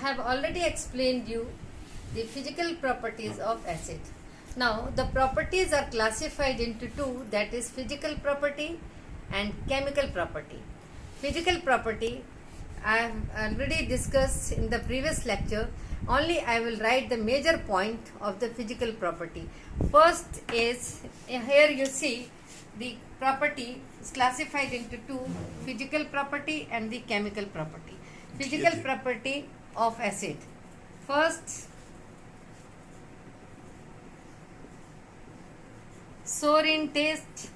have already explained you the physical properties of acid. Now the properties are classified into two, that is physical property and chemical property. Physical property I have already discussed in the previous lecture. Only I will write the major point of the physical property. First is, here you see the property is classified into two, physical property and the chemical property. Physical property of acid. First, sour in taste.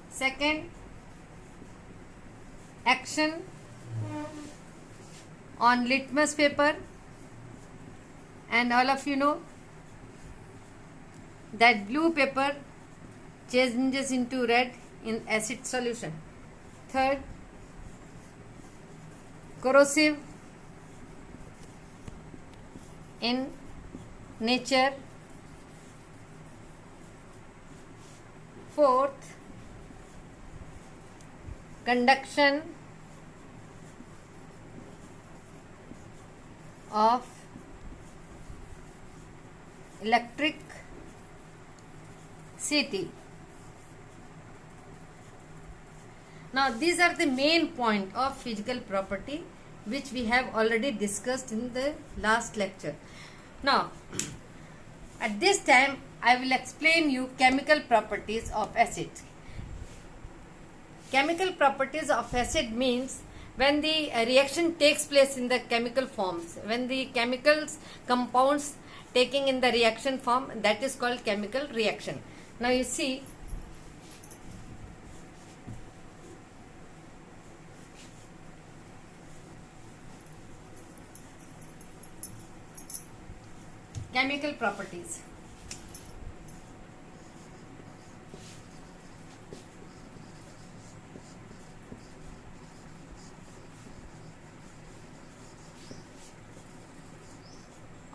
Second, action on litmus paper, and all of you know that blue paper changes into red in acid solution. Third, corrosive in nature. Fourth, conduction of electricity. Now these are the main point of physical property which we have already discussed in the last lecture. Now at this time I will explain you chemical properties of acid. Chemical properties of acid means when the reaction takes place in the chemical forms, when the chemicals compounds taking in the reaction form, that is called chemical reaction. Now you see, chemical properties.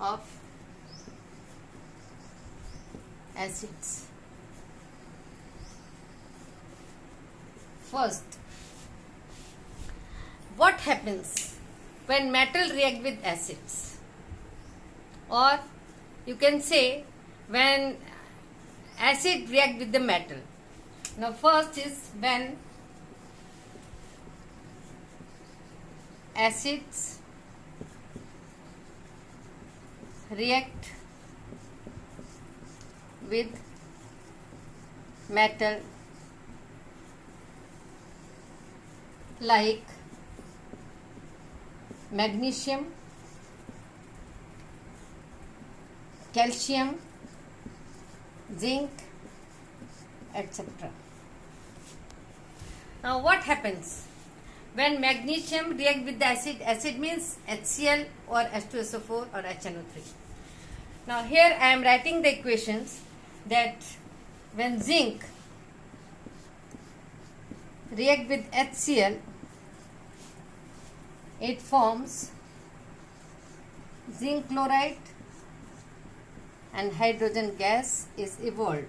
Of acids. First, what happens when metal react with acids, or you can say when acid react with the metal. Now first is when acids react with metal, like magnesium, calcium, zinc, etc. Now what happens when magnesium react with the acid? Acid means HCl or H2SO4 or HNO3. Now here I am writing the equations that when zinc react with HCl, it forms zinc chloride and hydrogen gas is evolved.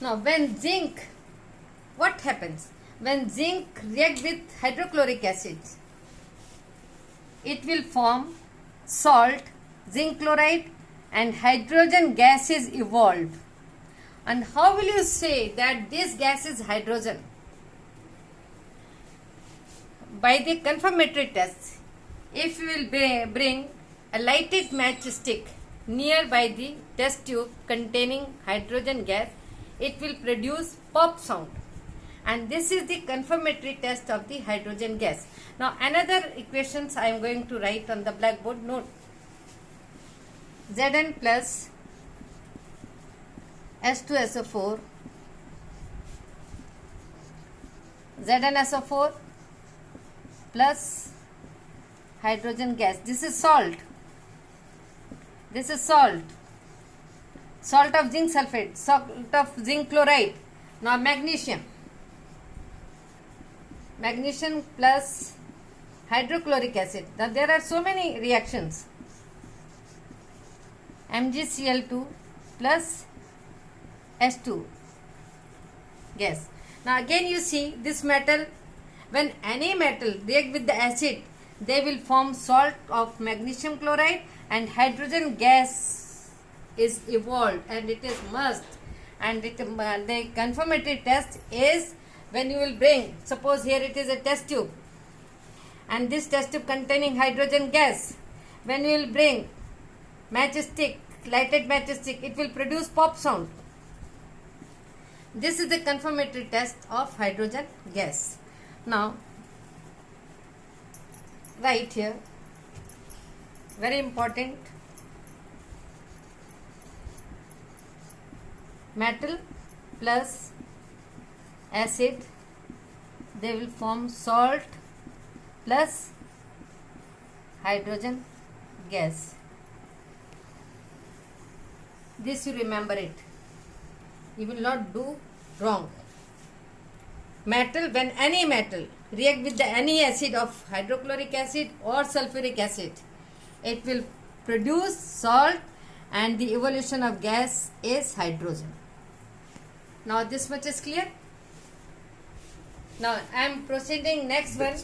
Now when zinc, what happens? When zinc react with hydrochloric acid, it will form salt, zinc chloride and hydrogen gas is evolved. And how will you say that this gas is hydrogen? By the confirmatory test, if you will bring a lighted matchstick nearby the test tube containing hydrogen gas, it will produce pop sound. And this is the confirmatory test of the hydrogen gas. Now another equations I am going to write on the blackboard. Note, Zn plus H2SO4, ZnSO4 plus hydrogen gas. This is salt. This is salt. Salt of zinc sulfate, salt of zinc chloride. Now magnesium. Magnesium plus hydrochloric acid. Now there are so many reactions. MgCl2 plus H2 gas. Now again you see this metal, when any metal react with the acid, they will form salt of magnesium chloride and hydrogen gas is evolved, and it is must. And the confirmatory test is when you will bring, suppose here it is a test tube, and this test tube containing hydrogen gas, when you will bring matchstick, lighted matchstick, it will produce pop sound. This is the confirmatory test of hydrogen gas. Now write here, very important, metal plus acid, they will form salt plus hydrogen gas. This you remember it, you will not do wrong. Metal, when any metal react with any acid of hydrochloric acid or sulfuric acid, it will produce salt, and the evolution of gas is hydrogen. Now this much is clear. Now I am proceeding next one.